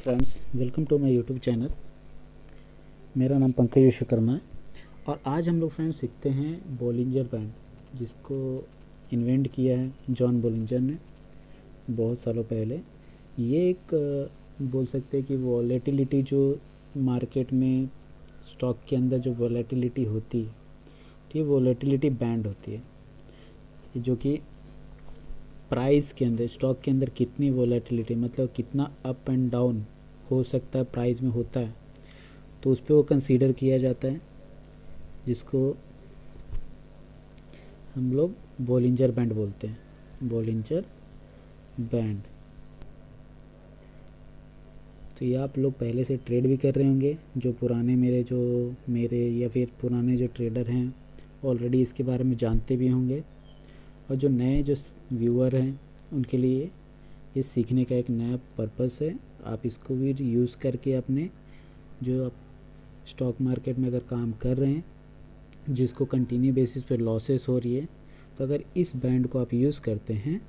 Friends, welcome to my YouTube channel. मेरा नाम पंकज विश्वकर्मा है और आज हम लोग फ्रेंड्स सीखते हैं बोलिंजर बैंड, जिसको इन्वेंट किया है जॉन बोलिंजर ने बहुत सालों पहले। ये एक बोल सकते हैं कि वॉलेटिलिटी जो मार्केट में स्टॉक के अंदर जो वॉलेटिलिटी होती है, तो ये वॉलेटिलिटी बैंड होती है, जो कि प्राइस के अंदर, स्टॉक के अंदर कितनी वॉलेटिलिटी मतलब कितना अप एंड डाउन हो सकता है प्राइस में होता है, तो उस पर वो कंसीडर किया जाता है, जिसको हम लोग बोलिंजर बैंड बोलते हैं। Bollinger band. तो ये आप लोग पहले से ट्रेड भी कर रहे होंगे, जो पुराने मेरे या फिर पुराने जो ट्रेडर हैं ऑलरेडी इसके बारे में जानते भी होंगे, और जो नए जो व्यूअर हैं उनके लिए ये सीखने का एक नया पर्पस है। आप इसको भी यूज़ करके अपने जो आप स्टॉक मार्केट में अगर काम कर रहे हैं, जिसको कंटिन्यू बेसिस पे लॉसेस हो रही है, तो अगर इस बैंड को आप यूज़ करते हैं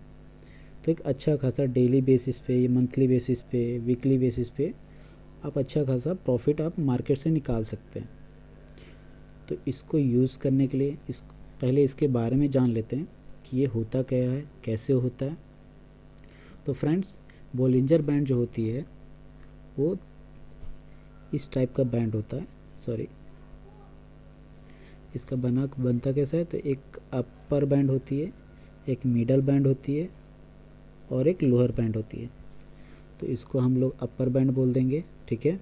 तो एक अच्छा खासा डेली बेसिस पे, मंथली बेसिस पे, वीकली बेसिस पे आप अच्छा खासा प्रॉफिट आप मार्केट से निकाल सकते हैं। तो इसको यूज़ करने के लिए पहले इसके बारे में जान लेते हैं कि ये होता क्या है, कैसे होता है। तो फ्रेंड्स, बोलिंजर बैंड जो होती है वो इस टाइप का बैंड होता है। सॉरी, इसका बनता कैसा है, तो एक अपर बैंड होती है, एक मिडल बैंड होती है और एक लोअर बैंड होती है। तो इसको हम लोग अपर बैंड बोल देंगे, ठीक है।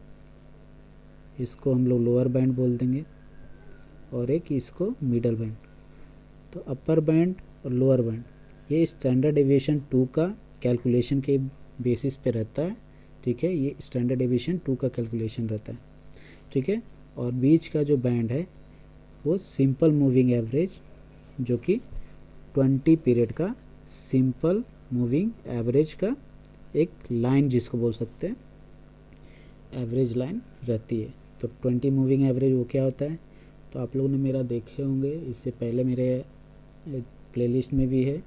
इसको हम लोग लोअर बैंड बोल देंगे और एक इसको मिडल बैंड। तो अपर बैंड और लोअर बैंड ये स्टैंडर्ड डेविएशन 2 का कैलकुलेशन के बेसिस पे रहता है, ठीक है। ये स्टैंडर्ड डेविएशन 2 का कैलकुलेशन रहता है, ठीक है। और बीच का जो बैंड है वो सिंपल मूविंग एवरेज, जो कि 20 पीरियड का सिंपल मूविंग एवरेज का एक लाइन, जिसको बोल सकते हैं एवरेज लाइन रहती है। तो 20 मूविंग एवरेज वो क्या होता है, तो आप लोगों ने मेरा देखे होंगे, इससे पहले मेरे प्लेलिस्ट में भी है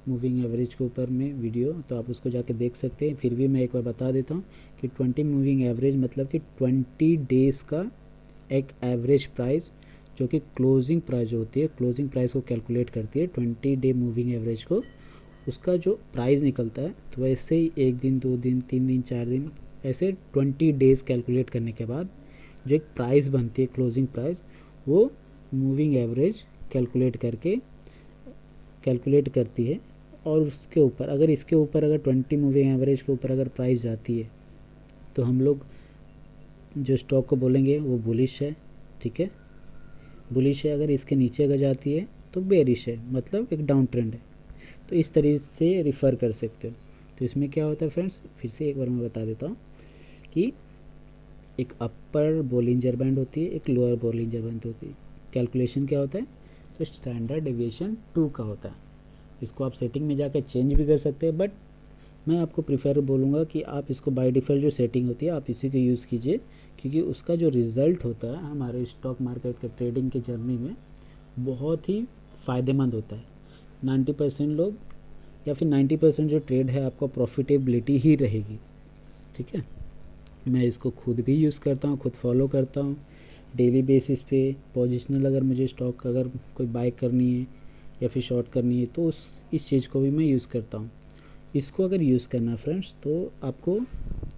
मूविंग एवरेज के ऊपर में वीडियो, तो आप उसको जाके देख सकते हैं। फिर भी मैं एक बार बता देता हूँ कि 20 मूविंग एवरेज मतलब कि 20 डेज़ का एक एवरेज प्राइस, जो कि क्लोजिंग प्राइस जो होती है, क्लोजिंग प्राइस को कैलकुलेट करती है 20 डे मूविंग एवरेज को, उसका जो प्राइस निकलता है। तो वैसे ही 1 दिन, 2 दिन, 3 दिन, 4 दिन, ऐसे 20 डेज़ कैलकुलेट करने के बाद जो एक प्राइस बनती है, क्लोजिंग प्राइस, वो मूविंग एवरेज कैलकुलेट करती है। और उसके ऊपर अगर इसके ऊपर अगर 20 मूविंग एवरेज के ऊपर अगर प्राइस जाती है, तो हम लोग जो स्टॉक को बोलेंगे वो बुलिश है, ठीक है। बुलिश है। अगर इसके नीचे अगर जाती है तो बेरिश है, मतलब एक डाउन ट्रेंड है। तो इस तरीके से रिफ़र कर सकते हो। तो इसमें क्या होता है फ्रेंड्स, फिर से एक बार मैं बता देता हूँ कि एक अपर बोलिंजर बैंड होती है, एक लोअर बोलिंजर बैंड होती है। कैलकुलेशन क्या होता है, तो स्टैंडर्ड डेविएशन 2 का होता है। इसको आप सेटिंग में जाकर चेंज भी कर सकते हैं, बट मैं आपको प्रीफर बोलूँगा कि आप इसको बाय डिफ़ॉल्ट जो सेटिंग होती है आप इसी को यूज़ कीजिए, क्योंकि उसका जो रिज़ल्ट होता है हमारे स्टॉक मार्केट के ट्रेडिंग की जर्नी में बहुत ही फ़ायदेमंद होता है। 90% लोग या फिर 90% जो ट्रेड है आपका प्रॉफिटेबिलिटी ही रहेगी, ठीक है। मैं इसको खुद भी यूज़ करता हूँ, खुद फॉलो करता हूँ डेली बेसिस पे। पोजिशनल अगर मुझे स्टॉक अगर कोई बाय करनी है या फिर शॉर्ट करनी है, तो इस चीज़ को भी मैं यूज़ करता हूँ। इसको अगर यूज़ करना है फ्रेंड्स, तो आपको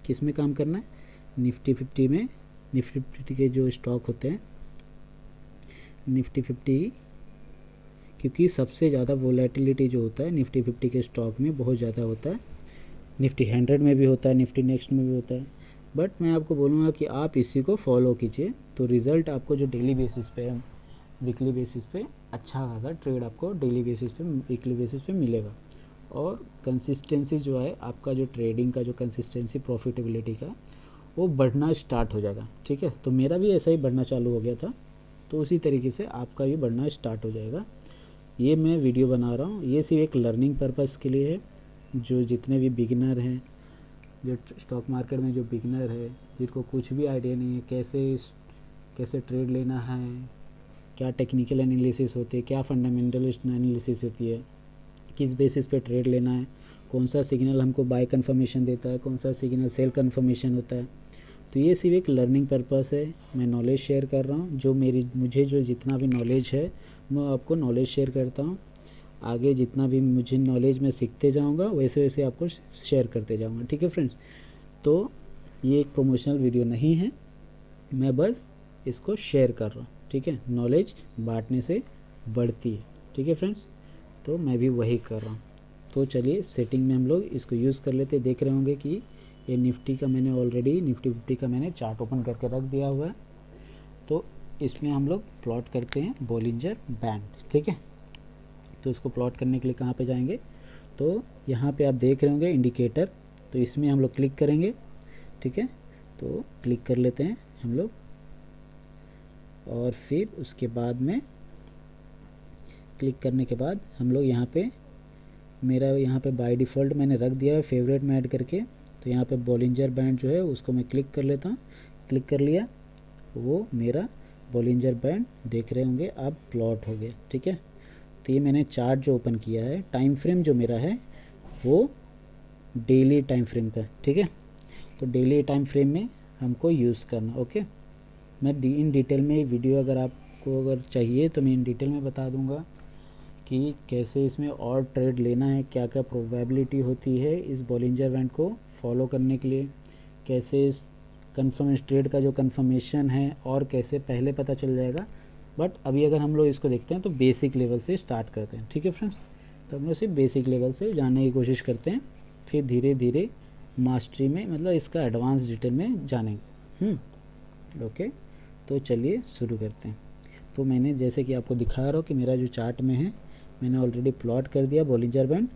किस में काम करना है, निफ्टी 50 में। निफ्टी 50 के जो स्टॉक होते हैं, निफ्टी 50, क्योंकि सबसे ज़्यादा वोलेटिलिटी जो होता है निफ्टी 50 के स्टॉक में बहुत ज़्यादा होता है। निफ्टी 100 में भी होता है, निफ्टी नेक्स्ट में भी होता है, बट मैं आपको बोलूँगा कि आप इसी को फॉलो कीजिए, तो रिज़ल्ट आपको जो डेली बेसिस पे, वीकली बेसिस पे अच्छा खासा ट्रेड आपको डेली बेसिस पे, वीकली बेसिस पे मिलेगा। और कंसिस्टेंसी जो है आपका, जो ट्रेडिंग का जो कंसिस्टेंसी प्रॉफिटेबिलिटी का, वो बढ़ना स्टार्ट हो जाएगा, ठीक है। तो मेरा भी ऐसा ही बढ़ना चालू हो गया था, तो उसी तरीके से आपका भी बढ़ना स्टार्ट हो जाएगा। ये मैं वीडियो बना रहा हूँ, ये सिर्फ एक लर्निंग पर्पज़ के लिए है। जो जितने भी बिगिनर हैं, जो स्टॉक मार्केट में जो बिगिनर है, जिनको कुछ भी आइडिया नहीं है कैसे ट्रेड लेना है, क्या टेक्निकल एनालिसिस होती है, क्या फंडामेंटल एनालिसिस होती है, किस बेसिस पे ट्रेड लेना है, कौन सा सिग्नल हमको बाय कन्फर्मेशन देता है, कौन सा सिग्नल सेल कन्फर्मेशन होता है। तो ये सिर्फ एक लर्निंग पर्पस है, मैं नॉलेज शेयर कर रहा हूँ। जो मुझे जो जितना भी नॉलेज है मैं आपको नॉलेज शेयर करता हूँ। आगे जितना भी मुझे नॉलेज मैं सीखते जाऊँगा वैसे वैसे आपको शेयर करते जाऊँगा, ठीक है फ्रेंड्स। तो ये एक प्रमोशनल वीडियो नहीं है, मैं बस इसको शेयर कर रहा हूँ, ठीक है। नॉलेज बांटने से बढ़ती है, ठीक है फ्रेंड्स। तो मैं भी वही कर रहा हूँ। तो चलिए सेटिंग में हम लोग इसको यूज़ कर लेते। देख रहे होंगे कि ये निफ्टी का मैंने ऑलरेडी निफ्टी 50 का मैंने चार्ट ओपन करके रख दिया हुआ है। तो इसमें हम लोग प्लॉट करते हैं बॉलिंजर बैंड, ठीक है। तो इसको प्लॉट करने के लिए कहाँ पे जाएंगे, तो यहाँ पे आप देख रहे होंगे इंडिकेटर, तो इसमें हम लोग क्लिक करेंगे, ठीक है। तो क्लिक कर लेते हैं हम लोग, और फिर उसके बाद में क्लिक करने के बाद हम लोग यहाँ पे, मेरा यहाँ पे बाय डिफ़ॉल्ट मैंने रख दिया है फेवरेट में ऐड करके। तो यहाँ पे बॉलिंजर बैंड जो है उसको मैं क्लिक कर लेता हूँ। क्लिक कर लिया, वो मेरा बॉलिंजर बैंड देख रहे होंगे आप प्लॉट हो गया, ठीक है। तो ये मैंने चार्ट जो ओपन किया है, टाइम फ्रेम जो मेरा है वो डेली टाइम फ्रेम का, ठीक है। तो डेली टाइम फ्रेम में हमको यूज़ करना, ओके। मैं इन डिटेल में वीडियो अगर आपको अगर चाहिए तो मैं इन डिटेल में बता दूंगा कि कैसे इसमें और ट्रेड लेना है, क्या क्या प्रोबेबिलिटी होती है इस बॉलिंजर बैंड को फॉलो करने के लिए, कैसे इस ट्रेड का जो कन्फर्मेशन है और कैसे पहले पता चल जाएगा। बट अभी अगर हम लोग इसको देखते हैं तो बेसिक लेवल से स्टार्ट करते हैं, ठीक है फ्रेंड्स। तो हम लोग सिर्फ बेसिक लेवल से जानने की कोशिश करते हैं, फिर धीरे धीरे मास्टरी में मतलब इसका एडवांस डिटेल में जानेंगे। ओके, तो चलिए शुरू करते हैं। तो मैंने जैसे कि आपको दिखा रहा हूँ कि मेरा जो चार्ट में है मैंने ऑलरेडी प्लॉट कर दिया बॉलिंजर बैंड।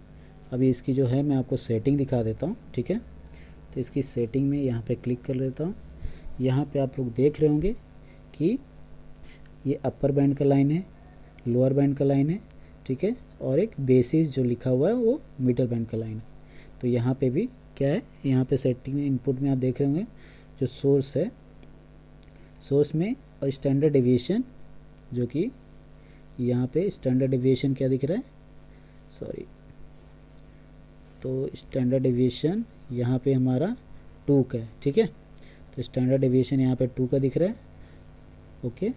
अभी इसकी जो है मैं आपको सेटिंग दिखा देता हूँ, ठीक है। तो इसकी सेटिंग में यहाँ पे क्लिक कर लेता हूँ। यहाँ पे आप लोग देख रहे होंगे कि ये अपर बैंड का लाइन है, लोअर बैंड का लाइन है, ठीक है, और एक बेसिस जो लिखा हुआ है वो मिडल बैंड का लाइन है। तो यहाँ पे भी क्या है, यहाँ पे सेटिंग में इनपुट में आप देख रहे होंगे जो सोर्स है, सोर्स में और स्टैंडर्ड डेविएशन, जो कि यहाँ पे स्टैंडर्ड डेविएशन क्या दिख रहा है, सॉरी, तो स्टैंडर्ड डेविएशन यहाँ पे हमारा 2 का है, ठीक है। तो स्टैंडर्ड डेविएशन यहाँ पे 2 का दिख रहा है, ओके।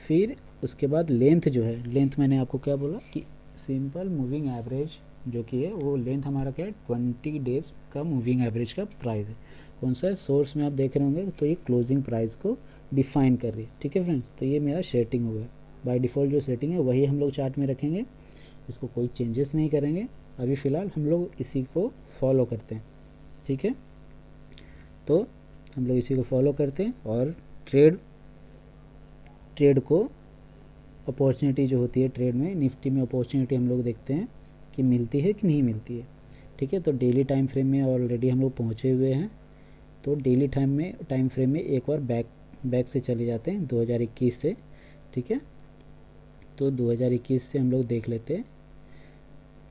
फिर उसके बाद लेंथ जो है, लेंथ मैंने आपको क्या बोला कि सिंपल मूविंग एवरेज जो कि है वो लेंथ हमारा क्या है 20 डेज का मूविंग एवरेज का प्राइस है। कौन सा है, सोर्स में आप देख रहे होंगे तो ये क्लोजिंग प्राइस को डिफाइन कर रही है, ठीक है फ्रेंड्स। तो ये मेरा सेटिंग हुआ है, बाय डिफ़ॉल्ट जो सेटिंग है वही हम लोग चार्ट में रखेंगे, इसको कोई चेंजेस नहीं करेंगे। अभी फ़िलहाल हम लोग इसी को फॉलो करते हैं, ठीक है। तो हम लोग इसी को फॉलो करते हैं और ट्रेड को अपॉर्चुनिटी जो होती है ट्रेड में, निफ्टी में अपॉर्चुनिटी हम लोग देखते हैं कि मिलती है कि नहीं मिलती है, ठीक है। तो डेली टाइम फ्रेम में ऑलरेडी हम लोग पहुँचे हुए हैं। तो डेली टाइम फ्रेम में एक बार बैक से चले जाते हैं 2021 से, ठीक है। तो 2021 से हम लोग देख लेते हैं,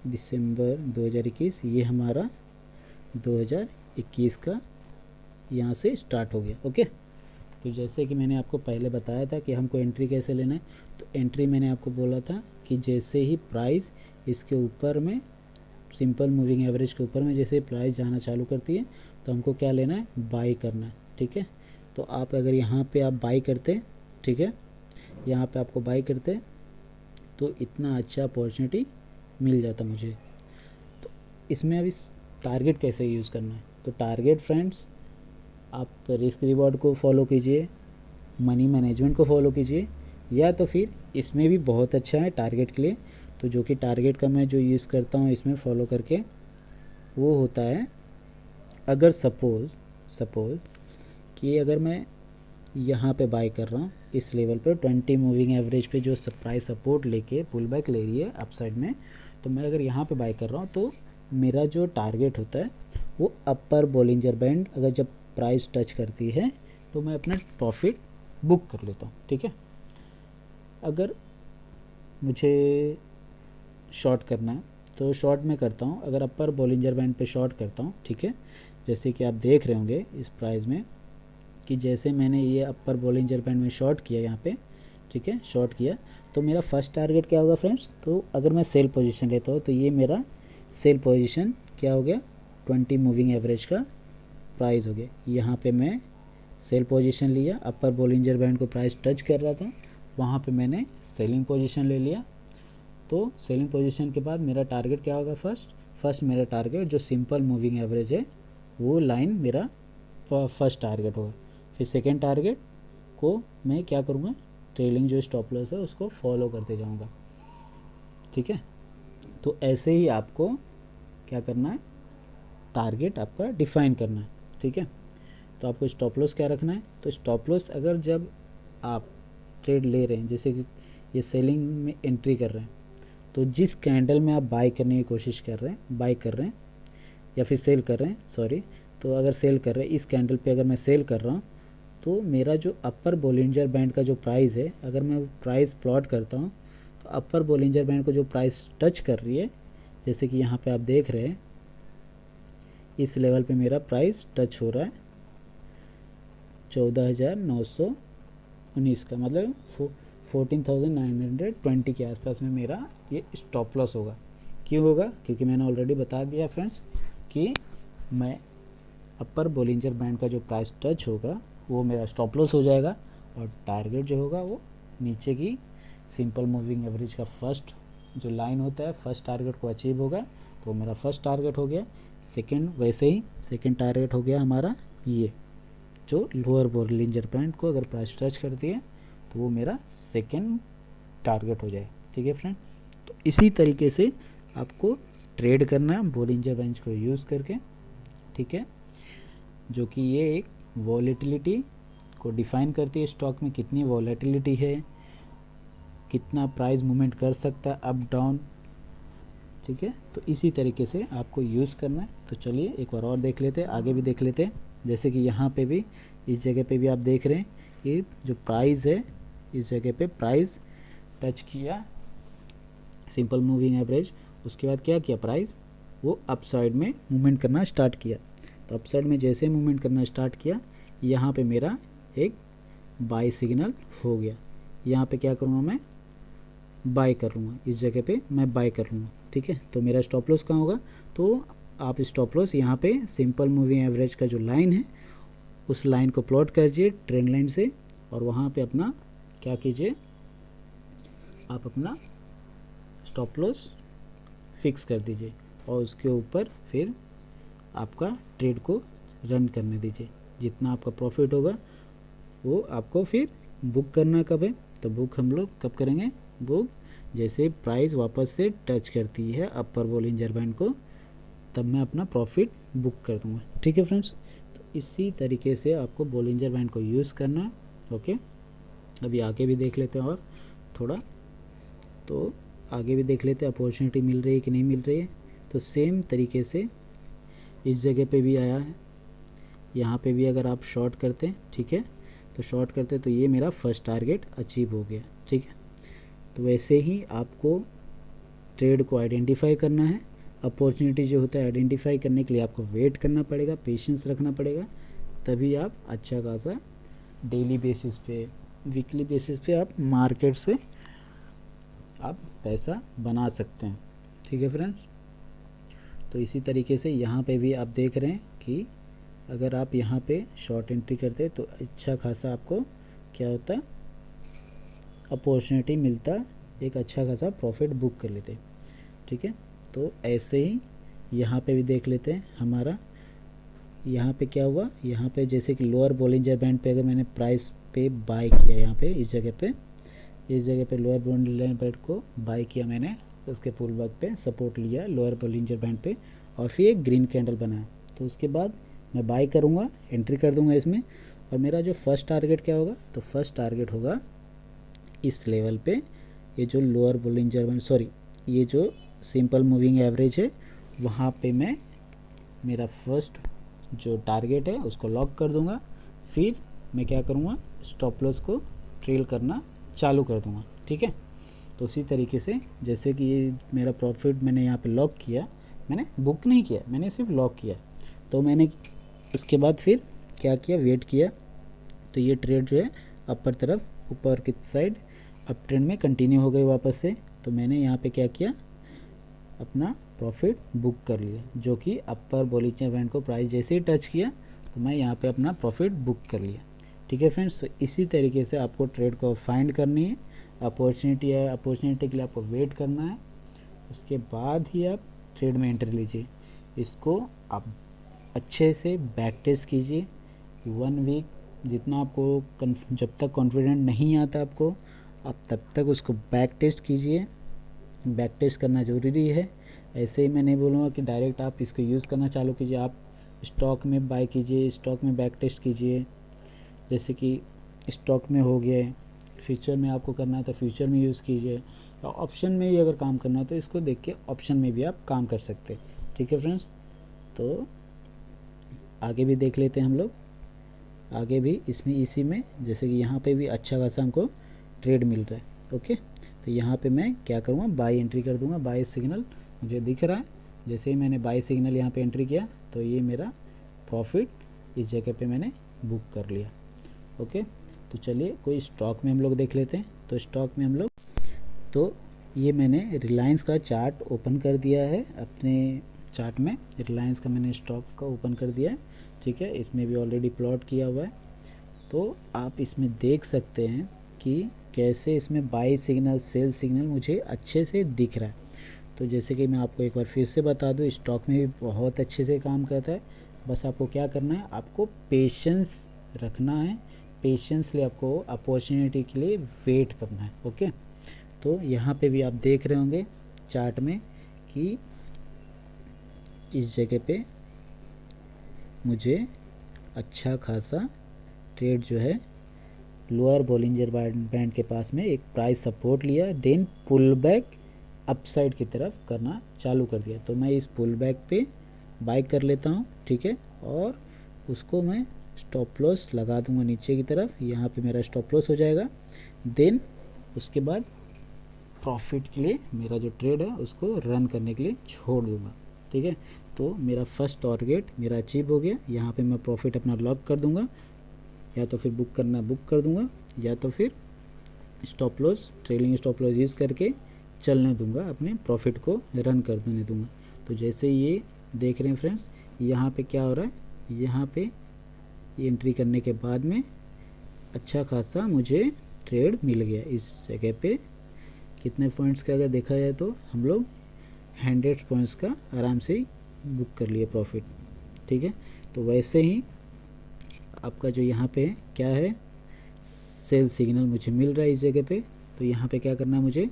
दिसंबर 2021, ये हमारा 2021 का यहाँ से स्टार्ट हो गया, ओके। तो जैसे कि मैंने आपको पहले बताया था कि हमको एंट्री कैसे लेना है, तो एंट्री मैंने आपको बोला था कि जैसे ही प्राइस इसके ऊपर में, सिंपल मूविंग एवरेज के ऊपर में जैसे प्राइस जाना चालू करती है तो हमको क्या लेना है, बाई करना है, ठीक है। तो आप अगर यहाँ पे आप बाई करते, ठीक है, यहाँ पे आपको बाई करते तो इतना अच्छा अपॉर्चुनिटी मिल जाता मुझे। तो इसमें अभी टारगेट कैसे यूज़ करना है, तो टारगेट फ्रेंड्स आप रिस्क रिवॉर्ड को फॉलो कीजिए, मनी मैनेजमेंट को फॉलो कीजिए, या तो फिर इसमें भी बहुत अच्छा है टारगेट के लिए। तो जो कि टारगेट का मैं जो यूज़ करता हूँ इसमें फॉलो करके, वो होता है अगर सपोज़ कि अगर मैं यहाँ पे बाय कर रहा हूँ इस लेवल पे 20 मूविंग एवरेज पे जो प्राइस सपोर्ट लेके पुल बैक ले रही है अपसाइड में, तो मैं अगर यहाँ पे बाय कर रहा हूँ तो मेरा जो टारगेट होता है वो अपर बॉलिंजर बैंड अगर जब प्राइस टच करती है तो मैं अपना प्रॉफिट बुक कर लेता हूँ, ठीक है। अगर मुझे शॉर्ट करना है तो शॉर्ट में करता हूँ, अगर अपर बॉलिंजर बैंड पे शॉर्ट करता हूँ, ठीक है। जैसे कि आप देख रहे होंगे इस प्राइस में कि जैसे मैंने ये अपर बॉलिंजर बैंड में शॉर्ट किया यहाँ पे, ठीक है, शॉर्ट किया, तो मेरा फर्स्ट टारगेट क्या होगा फ्रेंड्स, तो अगर मैं सेल पोजीशन लेता हूँ तो ये मेरा सेल पोजीशन क्या हो गया, 20 मूविंग एवरेज का प्राइस हो गया। यहाँ पे मैं सेल पोजीशन लिया, अपर बोलिंजर बैंड को प्राइस टच कर रहा था, वहाँ पे मैंने सेलिंग पोजीशन ले लिया। तो सेलिंग पोजीशन के बाद मेरा टारगेट क्या होगा, फर्स्ट मेरा टारगेट जो सिंपल मूविंग एवरेज है वो लाइन मेरा फर्स्ट टारगेट होगा। फिर सेकेंड टारगेट को मैं क्या करूँगा, ट्रेलिंग जो स्टॉप लॉस है उसको फॉलो करते जाऊँगा। ठीक है, तो ऐसे ही आपको क्या करना है, टारगेट आपका डिफाइन करना है। ठीक है, तो आपको स्टॉप लॉस क्या रखना है, तो स्टॉप लॉस अगर जब आप ट्रेड ले रहे हैं, जैसे कि ये सेलिंग में एंट्री कर रहे हैं, तो जिस कैंडल में आप बाय करने की कोशिश कर रहे हैं, बाय कर रहे हैं या फिर सेल कर रहे हैं, सॉरी, तो अगर सेल कर रहे हैं इस कैंडल पे अगर मैं सेल कर रहा हूँ, तो मेरा जो अपर बोलिंजर बैंड का जो प्राइस है, अगर मैं प्राइस प्लॉट करता हूँ तो अपर बोलिंजर बैंड को जो प्राइस टच कर रही है, जैसे कि यहाँ पे आप देख रहे हैं इस लेवल पे मेरा प्राइस टच हो रहा है 14,919 का, मतलब 14,920 के आसपास में मेरा ये स्टॉप लॉस होगा। क्यों होगा, क्योंकि मैंने ऑलरेडी बता दिया फ्रेंड्स कि मैं अपर बोलिंजर बैंड का जो प्राइस टच होगा वो मेरा स्टॉप लॉस हो जाएगा, और टारगेट जो होगा वो नीचे की सिंपल मूविंग एवरेज का फर्स्ट जो लाइन होता है, फर्स्ट टारगेट को अचीव होगा, तो मेरा फर्स्ट टारगेट हो गया। सेकंड, वैसे ही सेकंड टारगेट हो गया हमारा ये जो लोअर बोलिंजर बैंड को अगर प्राइस टच करती है तो वो मेरा सेकंड टारगेट हो जाए। ठीक है फ्रेंड, तो इसी तरीके से आपको ट्रेड करना है बोलिंजर बैंड को यूज़ करके। ठीक है, जो कि ये एक वॉलेटिलिटी को डिफाइन करती है, स्टॉक में कितनी वॉलेटिलिटी है, कितना प्राइस मूवमेंट कर सकता है अप डाउन। ठीक है, तो इसी तरीके से आपको यूज़ करना है। तो चलिए एक बार और देख लेते हैं, आगे भी देख लेते हैं। जैसे कि यहाँ पे भी, इस जगह पे भी आप देख रहे हैं ये जो प्राइस है, इस जगह पे प्राइस टच किया सिंपल मूविंग एवरेज, उसके बाद क्या किया, प्राइस वो अप साइड में मूवमेंट करना स्टार्ट किया। तो अप साइड में जैसे मूवमेंट करना स्टार्ट किया, यहाँ पे मेरा एक बाय सिग्नल हो गया। यहाँ पे क्या करूँगा, मैं बाय कर लूँगा, इस जगह पे मैं बाय कर लूँगा। ठीक है, तो मेरा स्टॉप लॉस कहाँ होगा, तो आप स्टॉप लॉस यहाँ पे सिंपल मूविंग एवरेज का जो लाइन है उस लाइन को प्लॉट कीजिए ट्रेंड लाइन से, और वहाँ पे अपना क्या कीजिए, आप अपना स्टॉप लॉस फिक्स कर दीजिए, और उसके ऊपर फिर आपका ट्रेड को रन करने दीजिए। जितना आपका प्रॉफिट होगा वो आपको फिर बुक करना कब है, तो बुक हम लोग कब करेंगे, बुक जैसे प्राइस वापस से टच करती है अपर बोलिंजर बैंड को, तब मैं अपना प्रॉफिट बुक कर दूंगा। ठीक है फ्रेंड्स, तो इसी तरीके से आपको बोलिंजर बैंड को यूज़ करना है। ओके, अभी आगे भी देख लेते हैं और थोड़ा, तो आगे भी देख लेते हैं अपॉर्चुनिटी मिल रही है कि नहीं मिल रही है। तो सेम तरीके से इस जगह पे भी आया है, यहाँ पे भी अगर आप शॉर्ट करते हैं, ठीक है, तो शॉर्ट करते तो ये मेरा फर्स्ट टारगेट अचीव हो गया। ठीक है, तो वैसे ही आपको ट्रेड को आइडेंटिफाई करना है। अपॉर्चुनिटी जो होता है आइडेंटिफाई करने के लिए आपको वेट करना पड़ेगा, पेशेंस रखना पड़ेगा, तभी आप अच्छा खासा डेली बेसिस पे, वीकली बेसिस पे आप मार्केट से आप पैसा बना सकते हैं। ठीक है फ्रेंड्स, तो इसी तरीके से यहाँ पे भी आप देख रहे हैं कि अगर आप यहाँ पे शॉर्ट एंट्री करते तो अच्छा खासा आपको क्या होता, अपॉर्चुनिटी मिलता, एक अच्छा खासा प्रॉफिट बुक कर लेते। ठीक है, तो ऐसे ही यहाँ पे भी देख लेते हैं हमारा यहाँ पे क्या हुआ। यहाँ पे जैसे कि लोअर बोलिंजर बैंड पे अगर मैंने प्राइस पे बाय किया, यहाँ पे इस जगह पे लोअर बोलिंजर बैंड को बाय किया मैंने, उसके पुल बैक पे सपोर्ट लिया लोअर बोलिंजर बैंड पे, और फिर एक ग्रीन कैंडल बनाया, तो उसके बाद मैं बाय करूँगा, एंट्री कर दूँगा इसमें, और मेरा जो फर्स्ट टारगेट क्या होगा, तो फर्स्ट टारगेट होगा इस लेवल पे, ये जो लोअर बोलिंजर बैंड, सॉरी, ये जो सिंपल मूविंग एवरेज है, वहाँ पे मैं मेरा फर्स्ट जो टारगेट है उसको लॉक कर दूंगा। फिर मैं क्या करूँगा, स्टॉप लॉस को ट्रेल करना चालू कर दूंगा। ठीक है, तो उसी तरीके से जैसे कि ये मेरा प्रॉफिट मैंने यहाँ पे लॉक किया, मैंने बुक नहीं किया, मैंने सिर्फ लॉक किया, तो मैंने उसके बाद फिर क्या किया, वेट किया, तो ये ट्रेड जो है अपर तरफ ऊपर की साइड अप ट्रेंड में कंटिन्यू हो गई वापस से। तो मैंने यहाँ पे क्या किया, अपना प्रॉफिट बुक कर लिया, जो कि अपर बॉलिंजर बैंड को प्राइस जैसे ही टच किया तो मैं यहाँ पे अपना प्रॉफिट बुक कर लिया। ठीक है फ्रेंड्स, तो इसी तरीके से आपको ट्रेड को फाइंड करनी है। अपॉर्चुनिटी है, अपॉर्चुनिटी के लिए आपको वेट करना है, उसके बाद ही आप ट्रेड में एंट्री लीजिए। इसको आप अच्छे से बैक टेस्ट कीजिए 1 वीक, जितना आपको जब तक कॉन्फिडेंट नहीं आता आपको, आप तब तक उसको बैक टेस्ट कीजिए। बैक टेस्ट करना ज़रूरी है। ऐसे ही मैं नहीं बोलूँगा कि डायरेक्ट आप इसको यूज़ करना चालू कीजिए। आप स्टॉक में बाय कीजिए, स्टॉक में बैक टेस्ट कीजिए, जैसे कि स्टॉक में हो गया, फ्यूचर में आपको करना है तो फ्यूचर में यूज़ कीजिए, और ऑप्शन में भी अगर काम करना है तो इसको देख के ऑप्शन में भी आप काम कर सकते हैं। ठीक है फ्रेंड्स, तो आगे भी देख लेते हैं हम लोग। आगे भी इसमें इसी में जैसे कि यहाँ पे भी अच्छा खासा हमको ट्रेड मिल रहा है। ओके, तो यहाँ पे मैं क्या करूँगा, बाई एंट्री कर दूँगा। बाई सिग्नल मुझे दिख रहा है, जैसे ही मैंने बाई सिग्नल यहाँ पे एंट्री किया तो ये मेरा प्रॉफिट इस जगह पे मैंने बुक कर लिया। ओके, तो चलिए कोई स्टॉक में हम लोग देख लेते हैं। तो स्टॉक में हम लोग, तो ये मैंने रिलायंस का चार्ट ओपन कर दिया है अपने चार्ट में। रिलायंस का मैंने स्टॉक का ओपन कर दिया है। ठीक है, इसमें भी ऑलरेडी प्लॉट किया हुआ है। तो आप इसमें देख सकते हैं कि कैसे इसमें बाई सिग्नल, सेल सिग्नल मुझे अच्छे से दिख रहा है। तो जैसे कि मैं आपको एक बार फिर से बता दूं, स्टॉक में भी बहुत अच्छे से काम करता है। बस आपको क्या करना है, आपको पेशेंस रखना है। पेशेंसली आपको अपॉर्चुनिटी के लिए वेट करना है। ओके, तो यहाँ पे भी आप देख रहे होंगे चार्ट में कि इस जगह पे मुझे अच्छा खासा ट्रेड जो है लोअर बॉलिंजर बैंड के पास में एक प्राइस सपोर्ट लिया, देन पुल बैक अपसाइड की तरफ करना चालू कर दिया। तो मैं इस पुल बैक पे बाय कर लेता हूँ। ठीक है, और उसको मैं स्टॉप लॉस लगा दूंगा नीचे की तरफ। यहाँ पे मेरा स्टॉप लॉस हो जाएगा। देन उसके बाद प्रॉफिट के लिए मेरा जो ट्रेड है उसको रन करने के लिए छोड़ दूंगा। ठीक है, तो मेरा फर्स्ट टारगेट मेरा अचीव हो गया। यहाँ पे मैं प्रॉफिट अपना लॉक कर दूंगा, या तो फिर बुक करना बुक कर दूंगा, या तो फिर stop loss, trailing stop loss use करके चलने दूंगा, अपने प्रॉफिट को रन कर देने दूंगा। तो जैसे ये देख रहे हैं फ्रेंड्स, यहाँ पे क्या हो रहा है, यहाँ पे एंट्री करने के बाद में अच्छा खासा मुझे ट्रेड मिल गया। इस जगह पे कितने पॉइंट्स का अगर देखा जाए तो हम लोग 100 पॉइंट्स का आराम से बुक कर लिए प्रॉफिट। ठीक है, तो वैसे ही आपका जो यहाँ पे क्या है, सेल सिग्नल मुझे मिल रहा है इस जगह पे। तो यहाँ पे क्या करना है मुझे,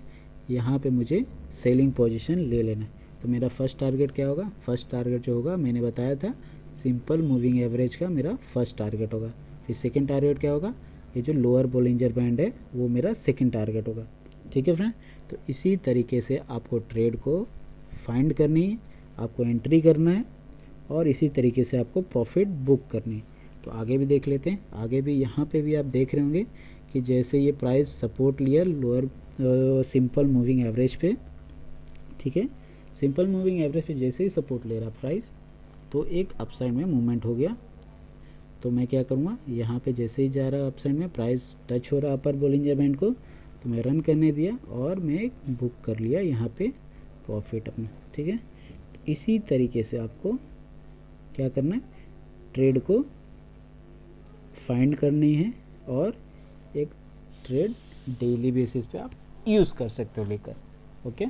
यहाँ पे मुझे सेलिंग पोजीशन ले लेना है। तो मेरा फर्स्ट टारगेट क्या होगा, फर्स्ट टारगेट जो होगा मैंने बताया था सिंपल मूविंग एवरेज का मेरा फर्स्ट टारगेट होगा। फिर सेकंड टारगेट क्या होगा, ये जो लोअर बॉलिंजर बैंड है वो मेरा सेकंड टारगेट होगा। ठीक है फ्रेंड, तो इसी तरीके से आपको ट्रेड को फाइंड करनी है, आपको एंट्री करना है, और इसी तरीके से आपको प्रॉफिट बुक करनी है। तो आगे भी देख लेते हैं। आगे भी यहाँ पे भी आप देख रहे होंगे कि जैसे ये प्राइस सपोर्ट लिया लोअर सिंपल मूविंग एवरेज पे। ठीक है, सिंपल मूविंग एवरेज पे जैसे ही सपोर्ट ले रहा प्राइस, तो एक अपसाइड में मूवमेंट हो गया। तो मैं क्या करूँगा, यहाँ पे जैसे ही जा रहा अपसाइड में प्राइस टच हो रहा अपर बॉलिंजर बैंड को, तो मैं रन करने दिया और मैं बुक कर लिया यहाँ पे प्रॉफिट अपना। ठीक है, तो इसी तरीके से आपको क्या करना है, ट्रेड को फाइंड करनी है, और एक ट्रेड डेली बेसिस पे आप यूज़ कर सकते हो लेकर। ओके,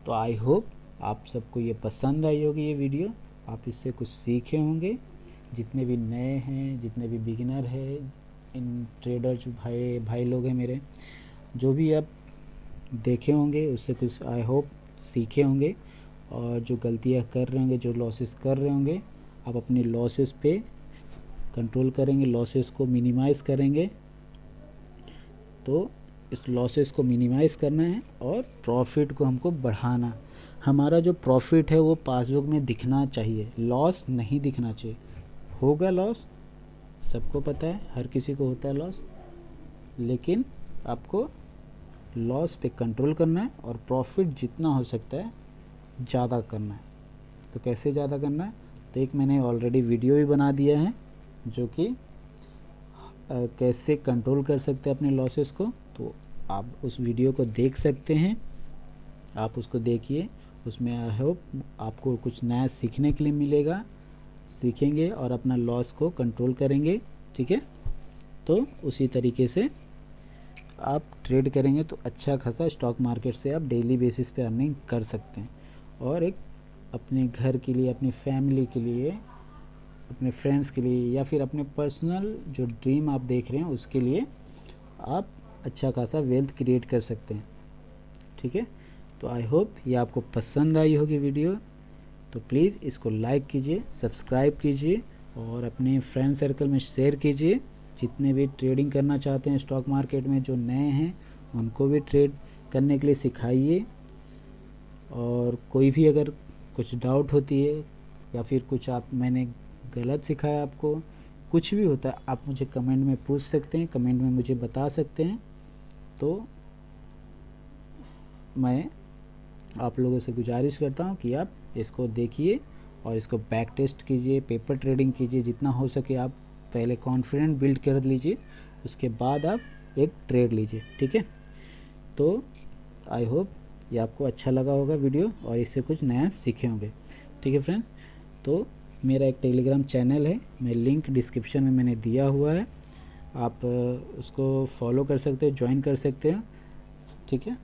तो आई होप आप सबको ये पसंद आई होगी ये वीडियो, आप इससे कुछ सीखे होंगे। जितने भी नए हैं, जितने भी बिगिनर हैं, इन ट्रेडर जो भाई लोग हैं मेरे, जो भी आप देखे होंगे उससे कुछ आई होप सीखे होंगे। और जो गलतियां कर रहे होंगे, जो लॉसेस कर रहे होंगे, आप अपने लॉसेस पे कंट्रोल करेंगे, लॉसेस को मिनिमाइज़ करेंगे। तो इस लॉसेस को मिनिमाइज़ करना है और प्रॉफिट को हमको बढ़ाना। हमारा जो प्रॉफिट है वो पासबुक में दिखना चाहिए, लॉस नहीं दिखना चाहिए। होगा लॉस, सबको पता है, हर किसी को होता है लॉस, लेकिन आपको लॉस पे कंट्रोल करना है और प्रॉफिट जितना हो सकता है ज़्यादा करना है। तो कैसे ज़्यादा करना है, तो एक मैंने ऑलरेडी वीडियो भी बना दिया है जो कि कैसे कंट्रोल कर सकते हैं अपने लॉसेस को। तो आप उस वीडियो को देख सकते हैं, आप उसको देखिए उसमें आई होप आपको कुछ नया सीखने के लिए मिलेगा, सीखेंगे और अपना लॉस को कंट्रोल करेंगे। ठीक है, तो उसी तरीके से आप ट्रेड करेंगे तो अच्छा खासा स्टॉक मार्केट से आप डेली बेसिस पे अर्निंग कर सकते हैं, और एक अपने घर के लिए, अपनी फैमिली के लिए, अपने फ्रेंड्स के लिए, या फिर अपने पर्सनल जो ड्रीम आप देख रहे हैं उसके लिए आप अच्छा खासा वेल्थ क्रिएट कर सकते हैं। ठीक है, तो आई होप ये आपको पसंद आई होगी वीडियो, तो प्लीज़ इसको लाइक कीजिए, सब्सक्राइब कीजिए और अपने फ्रेंड सर्कल में शेयर कीजिए। जितने भी ट्रेडिंग करना चाहते हैं स्टॉक मार्केट में, जो नए हैं उनको भी ट्रेड करने के लिए सिखाइए। और कोई भी अगर कुछ डाउट होती है या फिर कुछ मैंने गलत सिखाया आपको, कुछ भी होता है, आप मुझे कमेंट में पूछ सकते हैं, कमेंट में मुझे बता सकते हैं। तो मैं आप लोगों से गुजारिश करता हूँ कि आप इसको देखिए और इसको बैक टेस्ट कीजिए, पेपर ट्रेडिंग कीजिए, जितना हो सके आप पहले कॉन्फिडेंट बिल्ड कर लीजिए, उसके बाद आप एक ट्रेड लीजिए। ठीक है, तो आई होप ये आपको अच्छा लगा होगा वीडियो और इससे कुछ नया सीखे होंगे। ठीक है फ्रेंड्स, तो मेरा एक टेलीग्राम चैनल है, मैं लिंक डिस्क्रिप्शन में मैंने दिया हुआ है, आप उसको फॉलो कर सकते हो, ज्वाइन कर सकते हो। ठीक है,